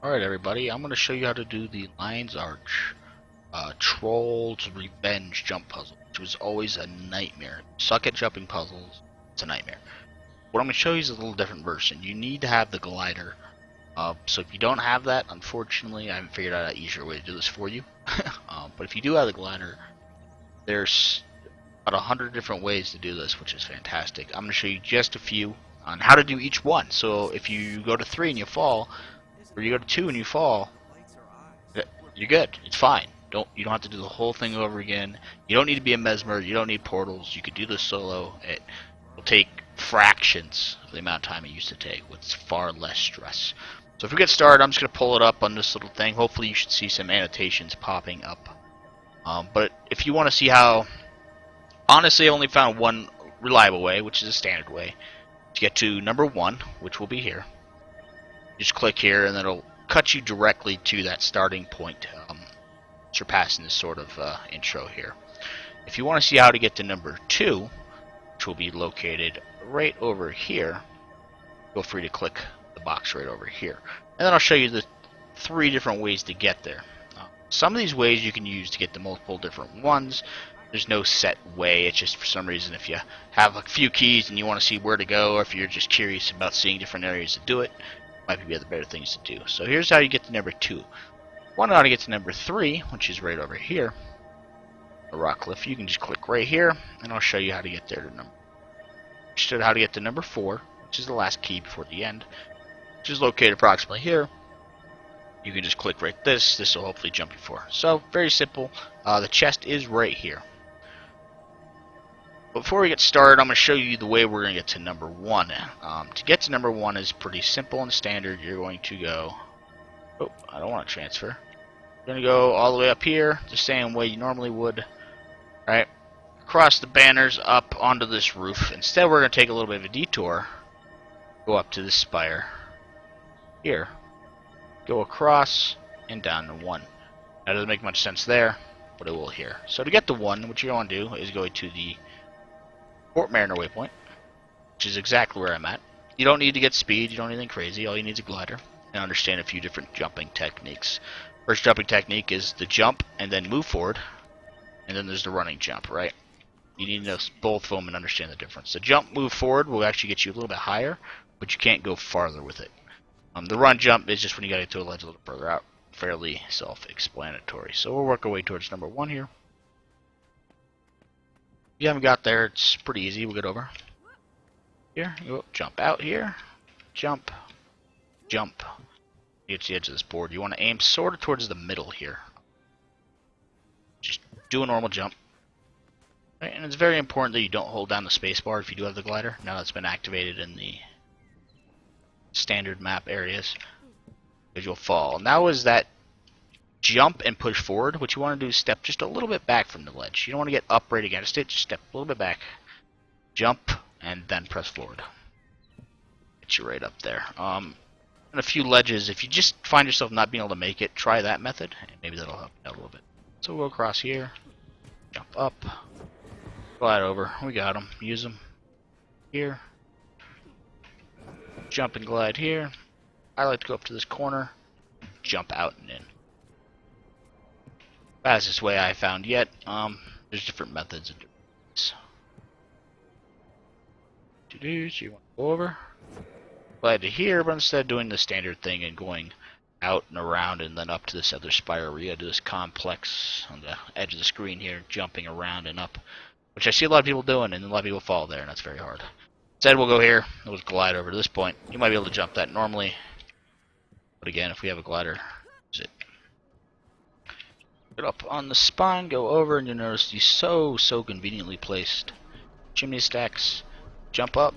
Alright everybody, I'm going to show you how to do the Lion's Arch Troll's Revenge jump puzzle, which was always a nightmare. Suck at jumping puzzles, it's a nightmare. What I'm going to show you is a little different version. You need to have the glider. So if you don't have that, unfortunately, I haven't figured out an easier way to do this for you. But if you do have the glider, there's about 100 different ways to do this, which is fantastic. I'm going to show you just a few on how to do each one. So if you go to 3 and you fall, or you go to 2 and you fall, you're good. It's fine. You don't have to do the whole thing over again. You don't need to be a mesmer. You don't need portals. You could do this solo. It will take fractions of the amount of time it used to take with far less stress. So if we get started, I'm just going to pull it up on this little thing. Hopefully you should see some annotations popping up. But if you want to see how, honestly, I only found one reliable way, which is a standard way, to get to number 1, which will be here. Just click here and it'll cut you directly to that starting point, surpassing this sort of intro here. If you want to see how to get to number 2, which will be located right over here, feel free to click the box right over here. And then I'll show you the 3 different ways to get there. Some of these ways you can use to get to multiple different ones. There's no set way. It's just for some reason if you have a few keys and you want to see where to go, or if you're just curious about seeing different areas to do it, might be the better things to do. So here's how you get to number 2. If you want to know how to get to number 3, which is right over here, the rock cliff, you can just click right here, and I'll show you how to get there to number. How to get to number 4, which is the last key before the end, which is located approximately here. You can just click right this. This will hopefully jump you forward. So very simple. The chest is right here. Before we get started, I'm going to show you the way we're going to get to number 1. To get to number 1 is pretty simple and standard. You're going to go... Oh, I don't want to transfer. You're going to go all the way up here, the same way you normally would. Right? Across the banners, up onto this roof. Instead, we're going to take a little bit of a detour. Go up to this spire. Here. Go across and down to 1. That doesn't make much sense there, but it will here. So to get to 1, what you're going to do is go to the Port Mariner waypoint, which is exactly where I'm at. You don't need to get speed, you don't need anything crazy, all you need is a glider, and understand a few different jumping techniques. First jumping technique is the jump, and then move forward, and then there's the running jump, right? You need to know both of them and understand the difference. The jump, move forward will actually get you a little bit higher, but you can't go farther with it. The run jump is just when you gotta get to a ledge a little further out. Fairly self-explanatory. So we'll work our way towards number 1 here. If you haven't got there, it's pretty easy. We'll get over here. You jump out here, jump, jump. You get to the edge of this board. You want to aim sort of towards the middle here. Just do a normal jump. Right, and it's very important that you don't hold down the spacebar if you do have the glider. Now that's been activated in the standard map areas, because you'll fall. Now is that jump and push forward. What you want to do is step just a little bit back from the ledge. You don't want to get up right against it. Just step a little bit back, jump, and then press forward. Get you right up there. And a few ledges, if you just find yourself not being able to make it, try that method, and maybe that'll help you out a little bit. So we'll go across here, jump up, glide over. We got them. Use them here. Jump and glide here. I like to go up to this corner, jump out and in. Fastest way I found yet. There's different methods of doing this. So you want to go over, glide to here, but instead of doing the standard thing and going out and around and then up to this other spiral, you gotta do this complex on the edge of the screen here, jumping around and up, which I see a lot of people doing, and a lot of people fall there, and that's very hard. Instead, we'll go here. We'll just glide over to this point. You might be able to jump that normally, but again, if we have a glider, use it. Get up on the spine, go over, and you'll notice these so conveniently placed chimney stacks. Jump up,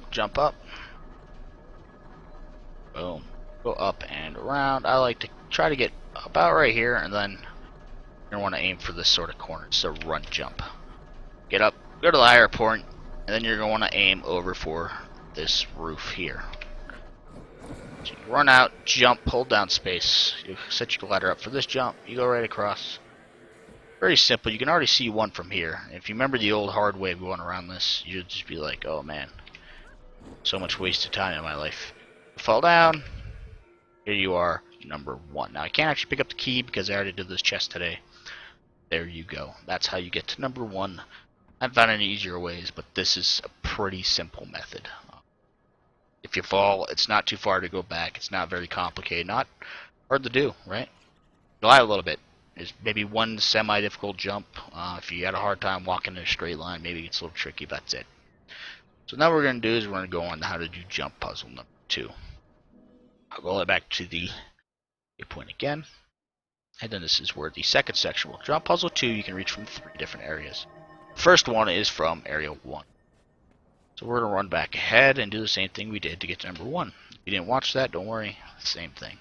boom, go up and around. I like to try to get about right here, and then you're gonna want to aim for this sort of corner. It's a run jump. Get up, go to the higher point, and then you're gonna want to aim over for this roof here. So you run out, jump, hold down space. You set your glider up for this jump. You go right across. Very simple. You can already see 1 from here. If you remember the old hard way we went around this, you'd just be like, oh man, so much wasted time in my life. Fall down, Here you are, number 1. Now I can't actually pick up the key because I already did this chest today. There you go. That's how you get to number 1. I haven't found any easier ways, but this is a pretty simple method. If you fall, it's not too far to go back. It's not very complicated. Not hard to do, right? Lie a little bit. There's maybe one semi-difficult jump. If you had a hard time walking in a straight line, maybe it's a little tricky, but that's it. So now what we're going to do is we're going to go on to how to do jump puzzle number 2. I'll go back to the point again. And then this is where the second section will jump. Puzzle 2, you can reach from 3 different areas. The first one is from area 1. So we're going to run back ahead and do the same thing we did to get to number 1. If you didn't watch that, don't worry. Same thing.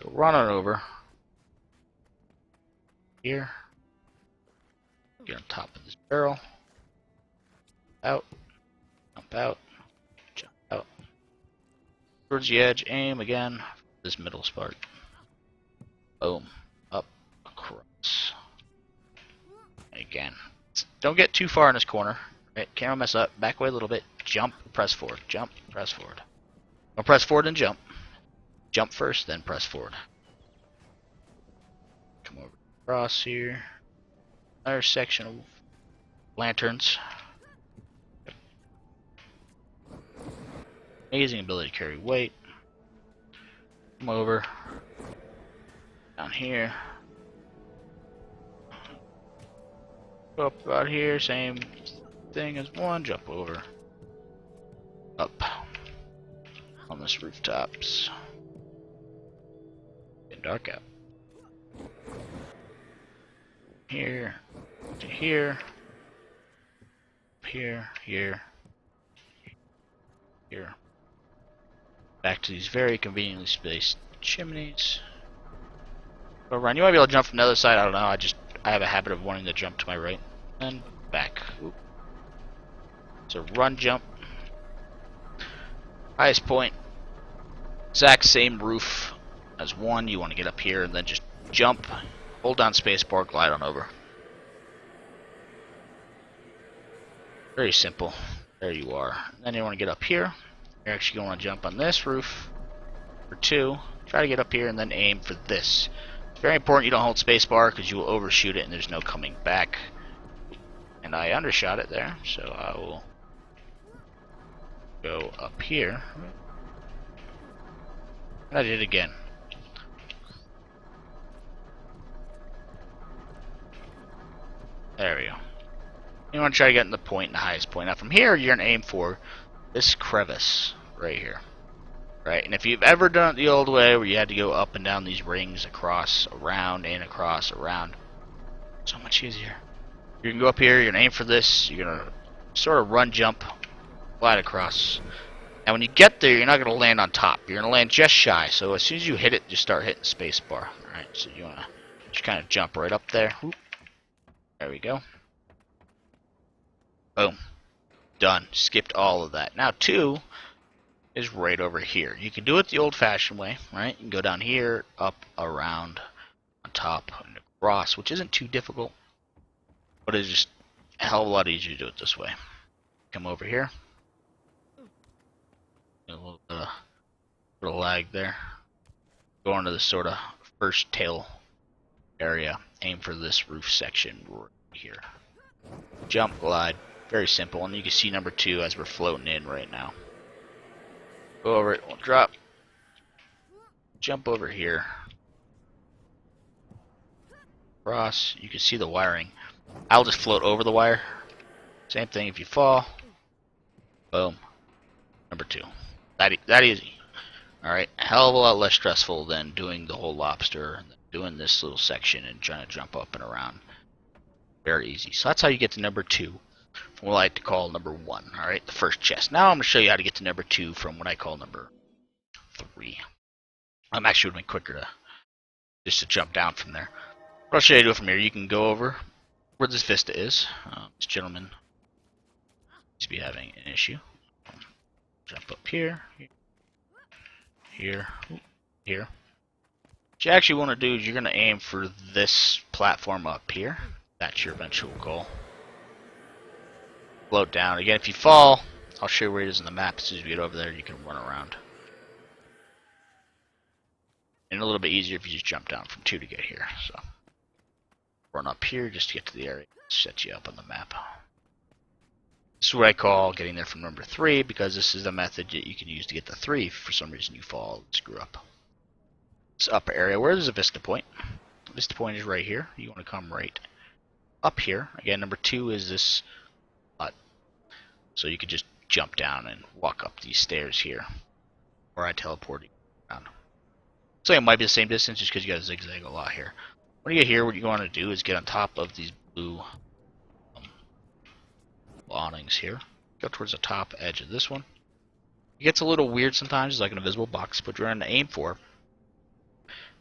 So run on over. Here. Get on top of this barrel. Out. Jump out. Jump out. Towards the edge. Aim again. For this middle spot. Boom. Up. Across. Again. Don't get too far in this corner. Right, camera mess up. Back away a little bit. Jump. Press forward. Jump. Press forward. Don't press forward and jump. Jump first, then press forward. Come over across here. Another section of lanterns. Amazing ability to carry weight. Come over. Down here. Go up about here. Same thing as 1. Jump over. Up. On this rooftops. Getting dark out. Here. To here. Here. Here. Here. Back to these very conveniently spaced chimneys. Go around. You might be able to jump from the other side. I don't know. I have a habit of wanting to jump to my right and back. Oop. So run, jump. Highest point. Exact same roof as 1. You want to get up here and then just jump. Hold down spacebar. Glide on over. Very simple. There you are. Then you want to get up here. You're actually going to want to jump on this roof for 2. Try to get up here and then aim for this. It's very important you don't hold spacebar because you will overshoot it and there's no coming back. And I undershot it there, so I will go up here. And I did it again. There we go. You want to try to get in the point, in the highest point. Now from here, you're going to aim for this crevice right here. Right, and if you've ever done it the old way where you had to go up and down these rings, across, around, and across, around, so much easier. You can go up here, you're going to aim for this, you're going to sort of run, jump, glide across. And when you get there, you're not going to land on top. You're going to land just shy, so as soon as you hit it, just start hitting space bar. Alright, so you want to just kind of jump right up there. Whoop. There we go. Boom. Done. Skipped all of that. Now 2 is right over here. You can do it the old-fashioned way, right? You can go down here, up, around, on top, and across, which isn't too difficult, but it's just a hell of a lot easier to do it this way. Come over here. A little bit of lag there. Go into the sort of first tail area. Aim for this roof section right here. Jump, glide. Very simple, and you can see number 2 as we're floating in right now. Go over it, we'll drop. Jump over here. Cross, you can see the wiring. I'll just float over the wire. Same thing if you fall. Boom. Number 2. That easy. Alright, a hell of a lot less stressful than doing the whole lobster and doing this little section and trying to jump up and around. Very easy. So that's how you get to number 2. From what I like to call number 1, alright, the first chest. Now I'm going to show you how to get to number 2 from what I call number 3. I'm actually would have been quicker just to jump down from there. But I'll show you how to do it from here. You can go over where this vista is. This gentleman seems to be having an issue. Jump up here, here, here. What you actually want to do is you're going to aim for this platform up here. That's your eventual goal. Float down. Again, if you fall, I'll show you where it is in the map. As soon as we get over there, you can run around. and a little bit easier if you just jump down from 2 to get here. So run up here just to get to the area, set you up on the map. This is what I call getting there from number 3, because this is the method that you can use to get to 3 if for some reason you fall, screw up. This upper area where there's a vista point. Vista point is right here. You want to come right up here. Again, number 2 is this hut. So you could just jump down and walk up these stairs here. Or I teleport you down. So it might be the same distance just because you got to zigzag a lot here. When you get here, what you want to do is get on top of these blue awnings here. Go towards the top edge of this one. It gets a little weird sometimes. It's like an invisible box, but you're going to aim for.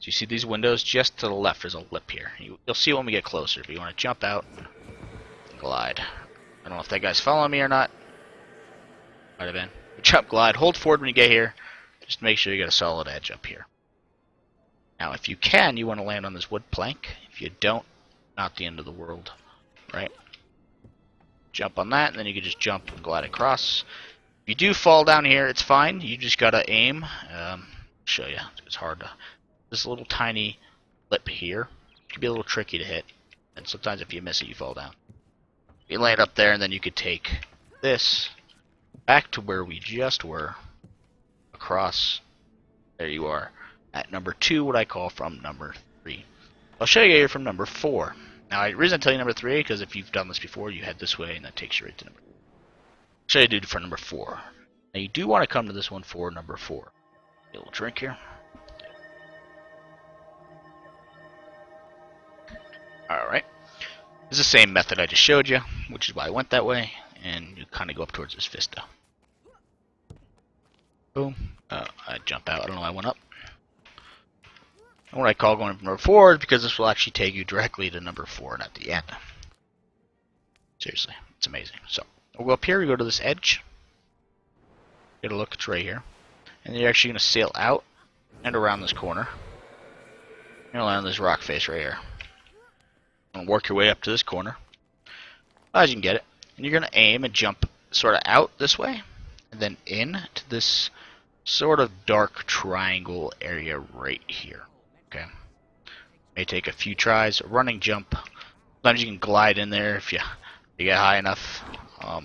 So you see these windows just to the left. There's a lip here. You'll see when we get closer. But you want to jump out and glide. I don't know if that guy's following me or not. Might have been. But jump, glide, hold forward when you get here. Just make sure you get a solid edge up here. Now, if you can, you want to land on this wood plank. If you don't, not the end of the world, right? Jump on that, and then you can just jump and glide across. If you do fall down here, it's fine. You just gotta aim. Show you. It's hard to. This little tiny lip here can be a little tricky to hit, and sometimes if you miss it, you fall down. You land up there, and then you could take this back to where we just were. Across. There you are. At number 2, what I call from number 3. I'll show you here from number 4. Now, the reason I tell you number 3 because if you've done this before, you head this way and that takes you right to number 3. I'll show you for number 4. Now, you do want to come to this one for number 4. A little drink here. Alright. This is the same method I just showed you, which is why I went that way, and you kind of go up towards this vista. Boom. I jump out. I don't know why I went up. And what I call going from number 4 is because this will actually take you directly to number 4 and at the end. Seriously, it's amazing. So, we'll go up here, we go to this edge. Get a look, it's right here. And you're actually going to sail out and around this corner. You're going to land on this rock face right here. And work your way up to this corner. As you can get it. And you're going to aim and jump sort of out this way. And then in to this sort of dark triangle area right here. Okay. May take a few tries. A running jump. Sometimes you can glide in there if you get high enough. I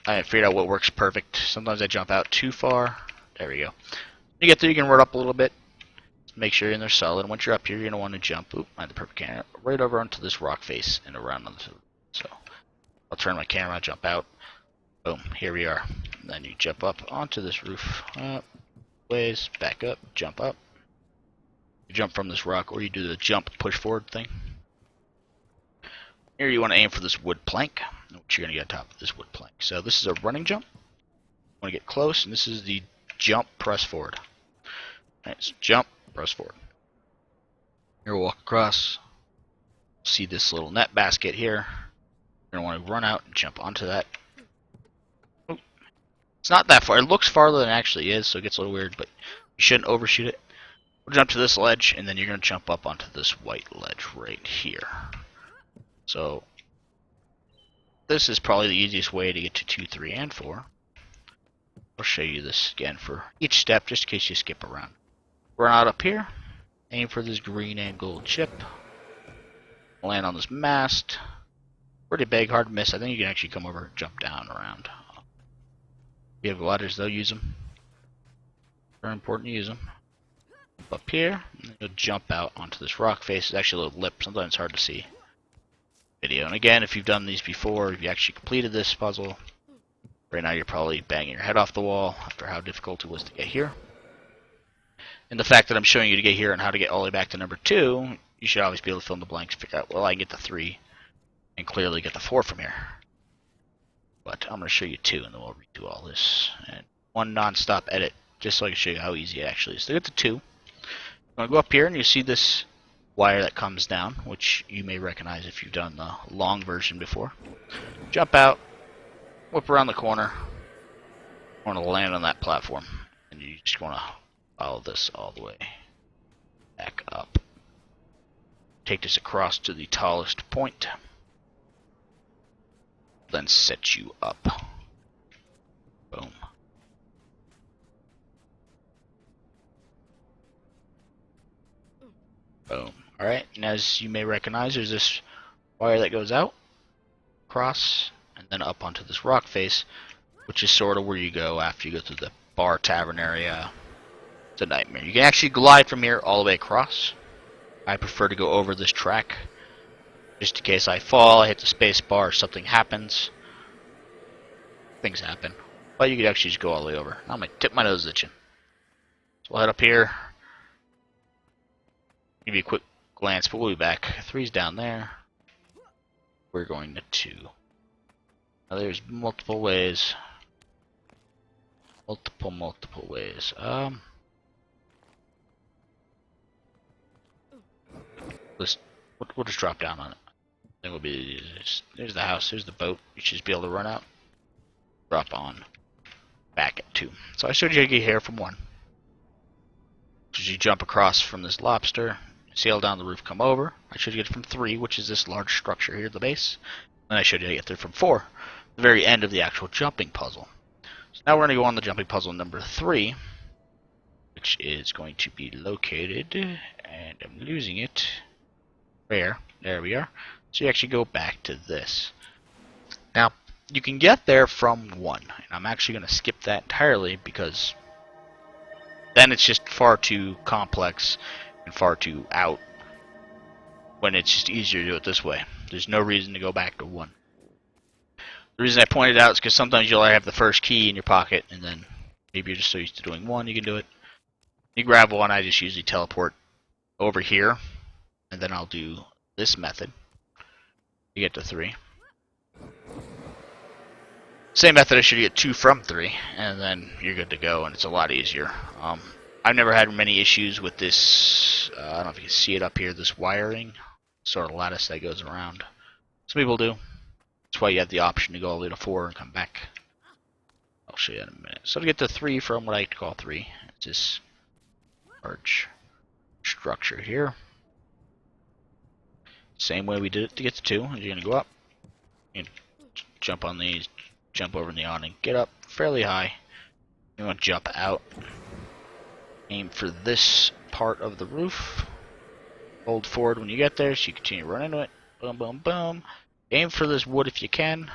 haven't figured out what works perfect. Sometimes I jump out too far. There we go. When you get there, you can run up a little bit. Make sure you're in there solid. Once you're up here, you're going to want to jump. Oop, I had the perfect camera. Right over onto this rock face and around on the. So I'll turn my camera, jump out. Boom, here we are. And then you jump up onto this roof. Up, ways, back up, jump up. You jump from this rock, or you do the jump, push forward thing. Here you want to aim for this wood plank, which you're going to get on top of this wood plank. So this is a running jump. You want to get close, and this is the jump, press forward. Alright, so jump, press forward. Here we'll walk across. See this little net basket here. You're going to want to run out and jump onto that. Oop. It's not that far. It looks farther than it actually is, so it gets a little weird, but you shouldn't overshoot it. We'll jump to this ledge, and then you're going to jump up onto this white ledge right here. So, this is probably the easiest way to get to 2, 3, and 4. I'll show you this again for each step, just in case you skip around. Run out up here, aim for this green and gold chip, land on this mast. Pretty big, hard to miss. I think you can actually come over and jump down around. If you have ladders, they'll use them. Very important to use them. Up here, and you'll jump out onto this rock face. It's actually a little lip, sometimes it's hard to see. Video. And again, if you've done these before, if you actually completed this puzzle, right now you're probably banging your head off the wall after how difficult it was to get here. And the fact that I'm showing you to get here and how to get all the way back to number 2, you should always be able to fill in the blanks, figure out, well, I can get to 3, and clearly get the 4 from here. But I'm going to show you 2, and then we'll redo all this. And one non-stop edit, just so I can show you how easy it actually is. So get to 2. I'm going to go up here, and you see this wire that comes down, which you may recognize if you've done the long version before. Jump out, whip around the corner, want to land on that platform, and you just want to follow this all the way back up. Take this across to the tallest point, then set you up. Boom. Alright, and as you may recognize, there's this wire that goes out, across, and then up onto this rock face, which is sort of where you go after you go through the bar tavern area. It's a nightmare. You can actually glide from here all the way across. I prefer to go over this track, just in case I fall, I hit the space bar, or something happens. Things happen. But you could actually just go all the way over. Now my tip my nose itching. So we'll head up here. Give you a quick glance, but we'll be back. 3's down there. We're going to 2. Now there's multiple ways. Multiple ways. We'll just drop down on it. Then we'll be there's the house, there's the boat. You should just be able to run out. Drop on. Back at 2. So I showed you how to get here from 1. As you jump across from this lobster, sail down the roof, come over. I showed you get from 3, which is this large structure here at the base. Then I showed you how to get there from 4, the very end of the actual jumping puzzle. So now we're going to go on the jumping puzzle number 3, which is going to be located, and I'm losing it. There we are. So you actually go back to this. Now, you can get there from 1, and I'm actually going to skip that entirely because then it's just far too complex and far too out when it's just easier to do it this way. There's no reason to go back to 1. The reason I pointed out is because sometimes you'll have the first key in your pocket, and then maybe you're just so used to doing 1, you can do it. You grab 1, I just usually teleport over here, and then I'll do this method to get to 3. Same method I should get 2 from 3, and then you're good to go, and it's a lot easier. I've never had many issues with this, I don't know if you can see it up here, this wiring, sort of lattice that goes around. Some people do. That's why you have the option to go all the way to 4 and come back. I'll show you in a minute. So to get to 3 from what I like to call 3, it's this large structure here. Same way we did it to get to 2. You're going to go up, and jump on these, jump over in the awning, get up fairly high. You want to jump out. Aim for this part of the roof. Hold forward when you get there, so you continue to run into it. Boom, boom, boom. Aim for this wood if you can.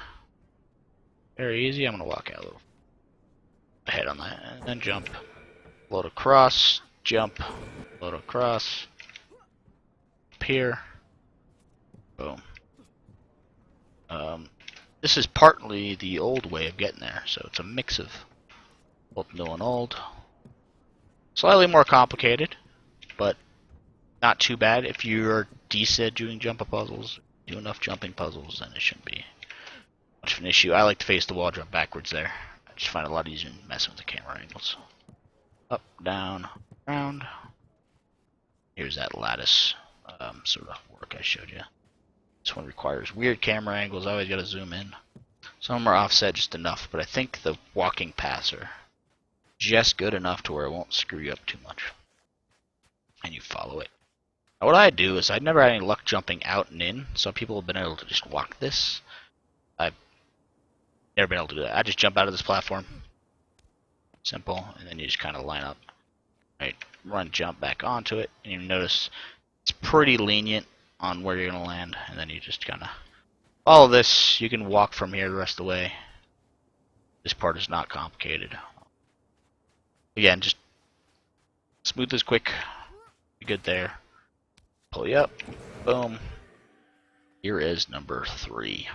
Very easy. I'm going to walk out a little ahead on that. And then jump. Load across. Jump. Load across. Up here. Boom. This is partly the old way of getting there, so it's a mix of both new and old. Slightly more complicated, but not too bad. If you're decent at doing jump puzzles, do enough jumping puzzles, then it shouldn't be much of an issue. I like to face the wall, jump backwards there. I just find it a lot easier than messing with the camera angles. Up, down, around. Here's that lattice sort of work I showed you. This one requires weird camera angles. I always got to zoom in. Some of them are offset just enough, but I think the walking paths are just good enough to where it won't screw you up too much. And you follow it. Now what I do is I've never had any luck jumping out and in. Some people have been able to just walk this. I've never been able to do that. I just jump out of this platform. Simple. And then you just kind of line up. Right, run, jump back onto it. And you notice it's pretty lenient on where you're going to land. And then you just kind of follow this. You can walk from here the rest of the way. This part is not complicated. Again, just smooth as quick. Be good there. Pull you up. Boom. Here is number 3.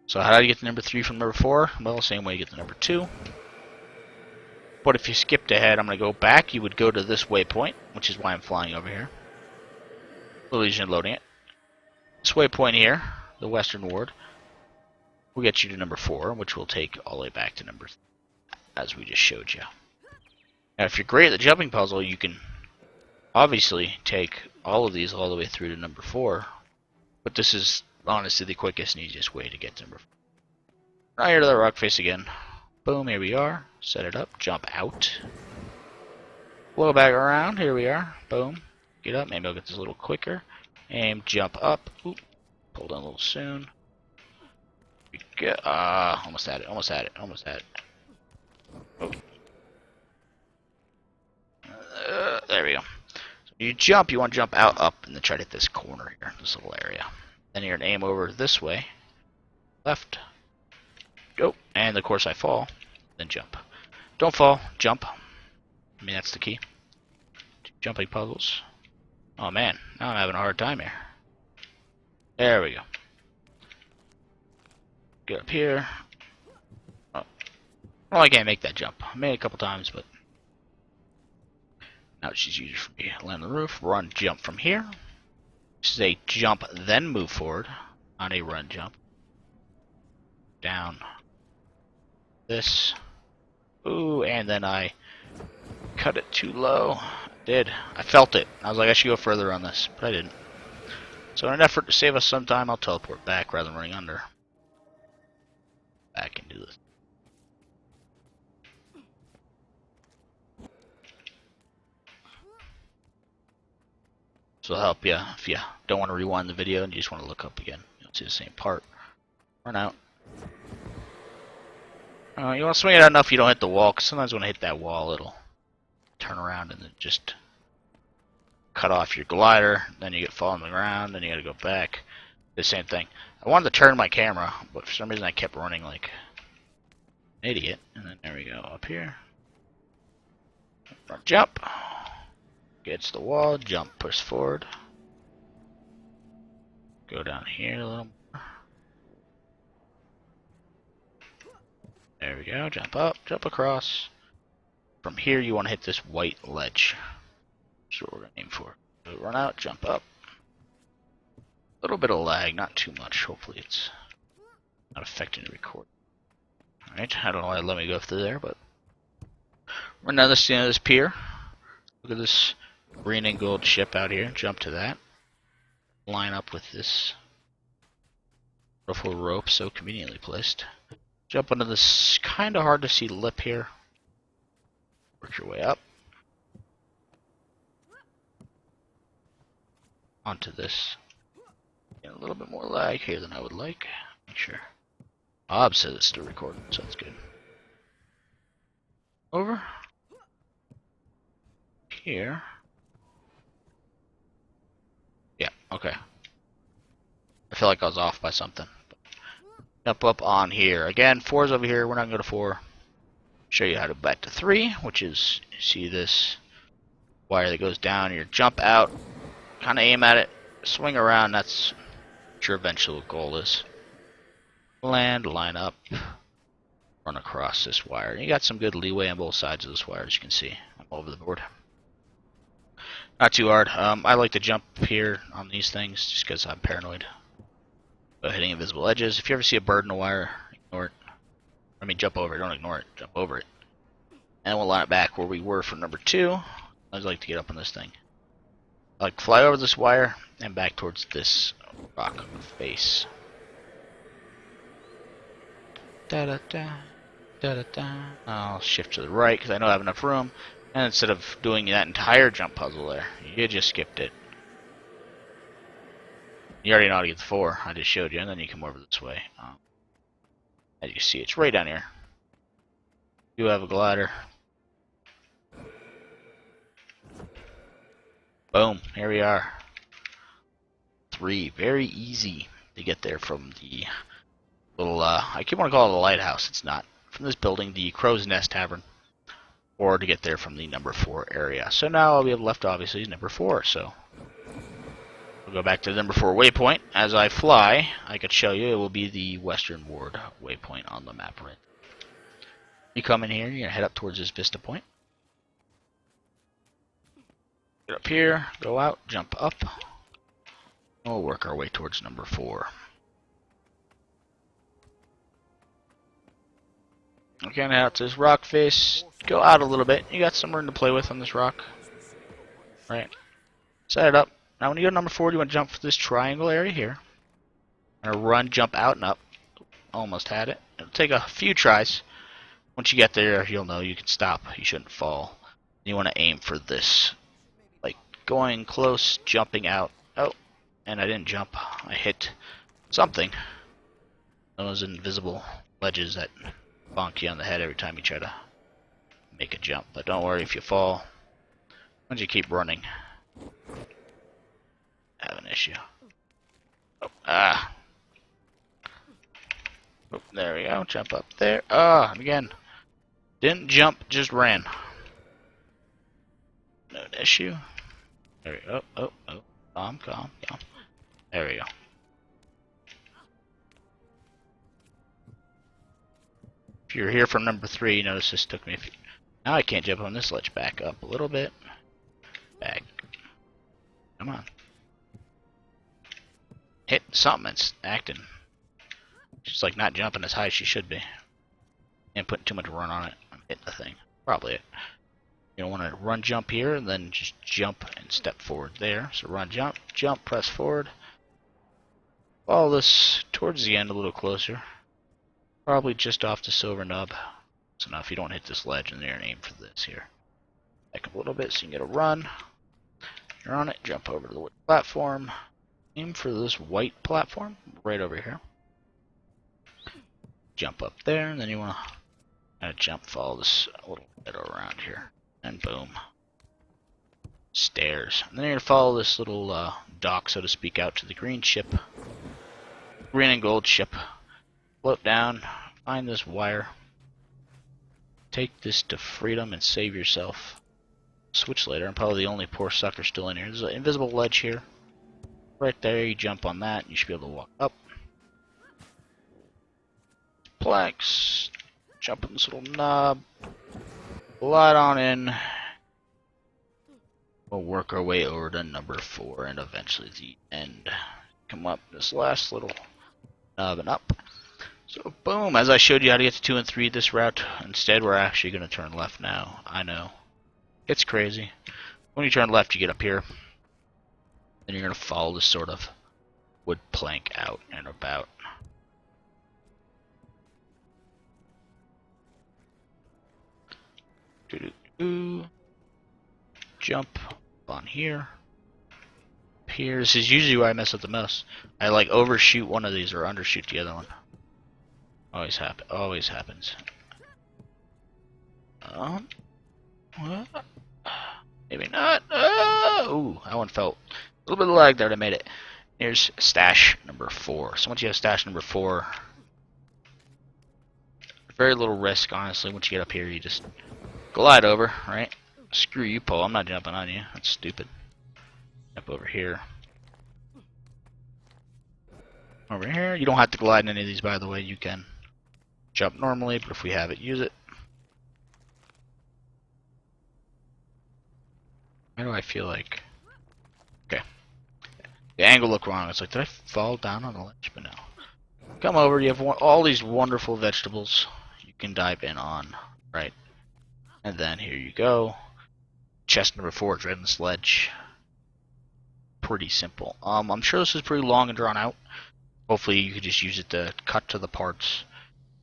So how do you get to number 3 from number 4? Well, same way you get to number 2. But if you skipped ahead, I'm going to go back. You would go to this waypoint, which is why I'm flying over here. Illusion loading it. This waypoint here, the western ward, will get you to number 4, which will take all the way back to number 3, as we just showed you. Now, if you're great at the jumping puzzle, you can obviously take all of these all the way through to number 4. But this is honestly the quickest and easiest way to get to number 4. Right here to the rock face again. Boom, here we are. Set it up, jump out. Blow back around, here we are. Boom. Get up, maybe I'll get this a little quicker. Aim, jump up. Oop. Pull down a little soon. Almost had it, almost had it, almost had it. Oh. There we go. So You jump, you want to jump out, up, and then try to hit this corner here, this little area. Then you're going to aim over this way, left, go, and of course I fall, then jump. Don't fall, jump. I mean, that's the key. Jumping puzzles. Oh man, now I'm having a hard time here. There we go. Get up here. Oh, well, I can't make that jump. I made it a couple times, but now it's just easier for me. Land on the roof, run, jump from here. This is a jump, then move forward, not a run jump. Down. This. Ooh, and then I cut it too low. I did. I felt it. I was like, I should go further on this, but I didn't. So in an effort to save us some time, I'll teleport back rather than running under. Back and do this. So it'll help you if you don't want to rewind the video and you just want to look up again. You'll see the same part. Run out. You want to swing it out enough you don't hit the wall, because sometimes when I hit that wall, it'll turn around and then just cut off your glider. Then you get fall on the ground, then you got to go back. The same thing. I wanted to turn my camera, but for some reason I kept running like an idiot. And then there we go, up here. Run, jump. Gets the wall, jump, push forward. Go down here a little more. There we go, jump up, jump across. From here you want to hit this white ledge. That's what we're going to aim for. So run out, jump up. A little bit of lag, not too much. Hopefully it's not affecting the recording. Alright, I don't know why it let me go through there, but run down this end of this pier. Look at this green and gold ship out here. Jump to that. Line up with this ruffle rope, so conveniently placed. Jump onto this kind of hard to see lip here. Work your way up. Onto this. Get a little bit more lag here than I would like. Make sure. Bob says it's still recording, so that's good. Over. Here. Yeah, okay. I feel like I was off by something. Up on here. Again, 4's over here. We're not going to go to 4. Show you how to back to 3, which is, you see this wire that goes down. You jump out, kind of aim at it, swing around. That's what your eventual goal is. Land, line up, run across this wire. You got some good leeway on both sides of this wire, as you can see. I'm all over the board. Not too hard. I like to jump here on these things just because I'm paranoid about hitting invisible edges. If you ever see a bird in a wire, ignore it. I mean, jump over it. Don't ignore it. Jump over it. And we'll line it back where we were for number 2. I like to get up on this thing. I like to fly over this wire and back towards this rock face. Da-da-da. Da-da-da. I'll shift to the right because I know I have enough room. And instead of doing that entire jump puzzle there, you just skipped it. You already know how to get the 4. I just showed you, and then you come over this way. As you see, it's right down here. You have a glider. Boom, here we are. 3, very easy to get there from the little, I keep wanting to call it a lighthouse, it's not. From this building, the Crow's Nest Tavern. Or to get there from the number 4 area. So now all we have left, obviously, is number 4, so we'll go back to the number 4 waypoint. As I fly, I could show you, it will be the Western Ward waypoint on the map right. You come in here, you're going to head up towards this Vista Point. Get up here, go out, jump up. And we'll work our way towards number 4. Okay, now out to this rock face. Go out a little bit. You got some room to play with on this rock. Right. Set it up. Now when you go to number 4, you want to jump for this triangle area here. And run, jump out and up. Almost had it. It'll take a few tries. Once you get there, you'll know you can stop. You shouldn't fall. You want to aim for this. Like going close, jumping out. Oh, and I didn't jump. I hit something. Those invisible ledges that bonk you on the head every time you try to make a jump. But don't worry if you fall. Once you keep running, issue. Oh, oh, there we go. Jump up there. Again. Didn't jump, just ran. No issue. There we go. Oh. Calm. There we go. If you're here from number 3, you notice this took me a few. Now I can't jump on this ledge. Back up a little bit. Back. Come on. Hit something. It's acting. She's like not jumping as high as she should be. And putting too much run on it. I'm hitting the thing. Probably it. You don't want to run jump here and then just jump and step forward there. So run jump, press forward. Follow this towards the end a little closer. Probably just off the silver nub. So now if you don't hit this ledge, and you're going to aim for this here. Back up a little bit so you can get a run. You're on it, jump over to the platform. Aim for this white platform right over here. Jump up there, and then you want to kind of jump, follow this a little bit around here. And boom. Stairs. And then you're going to follow this little dock, so to speak, out to the green ship. Green and gold ship. Float down, find this wire. Take this to freedom and save yourself. Switch later. I'm probably the only poor sucker still in here. There's an invisible ledge here. Right there, you jump on that, and you should be able to walk up. Planks. Jump on this little knob. Glide on in. We'll work our way over to number 4 and eventually the end. Come up this last little knob and up. So boom, as I showed you how to get to 2 and 3 this route, instead we're actually going to turn left now. I know. It's crazy. When you turn left, you get up here. Then you're going to follow this sort of wood plank out and about. Jump on here. Up here. This is usually where I mess up the most. I like overshoot one of these or undershoot the other one. Always happens. Maybe not. Ooh, that one felt a little bit of lag there to made it. Here's stash number 4. So once you have stash number 4, very little risk, honestly. Once you get up here, you just glide over, right? Screw you, Paul. I'm not jumping on you. That's stupid. Jump over here. Over here. You don't have to glide in any of these, by the way. You can jump normally, but if we have it, use it. Why do I feel like... Okay. The angle looked wrong. It's like, did I fall down on the ledge? But no. Come over. You have all these wonderful vegetables you can dive in on, right? And then here you go. Chest number 4 is right on this ledge. Pretty simple. I'm sure this is pretty long and drawn out. Hopefully you could just use it to cut to the parts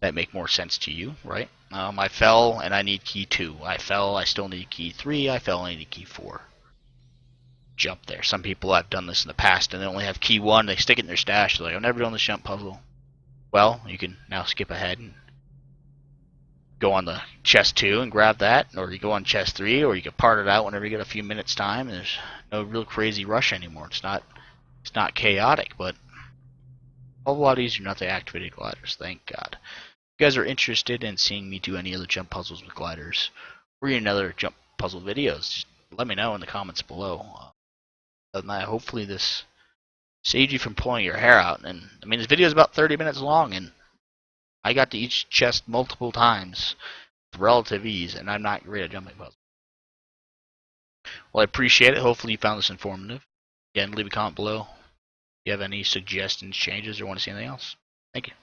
that make more sense to you, right? I fell and I need key 2. I fell, I still need key 3. I fell, I need key 4. Jump there. Some people have done this in the past and they only have key 1. They stick it in their stash. They're like, I've never done this jump puzzle. Well, you can now skip ahead and go on the chest 2 and grab that, or you go on chest 3, or you can part it out whenever you get a few minutes time. And there's no real crazy rush anymore. It's not chaotic, but a whole lot easier not to activate gliders. Thank God. If you guys are interested in seeing me do any other jump puzzles with gliders, or any other jump puzzle videos, just let me know in the comments below. Other than that, hopefully this saved you from pulling your hair out. And I mean, this video is about 30 minutes long, and I got to each chest multiple times with relative ease, and I'm not great at jumping puzzles. Well, I appreciate it. Hopefully you found this informative. Again, leave a comment below if you have any suggestions, changes, or want to see anything else. Thank you.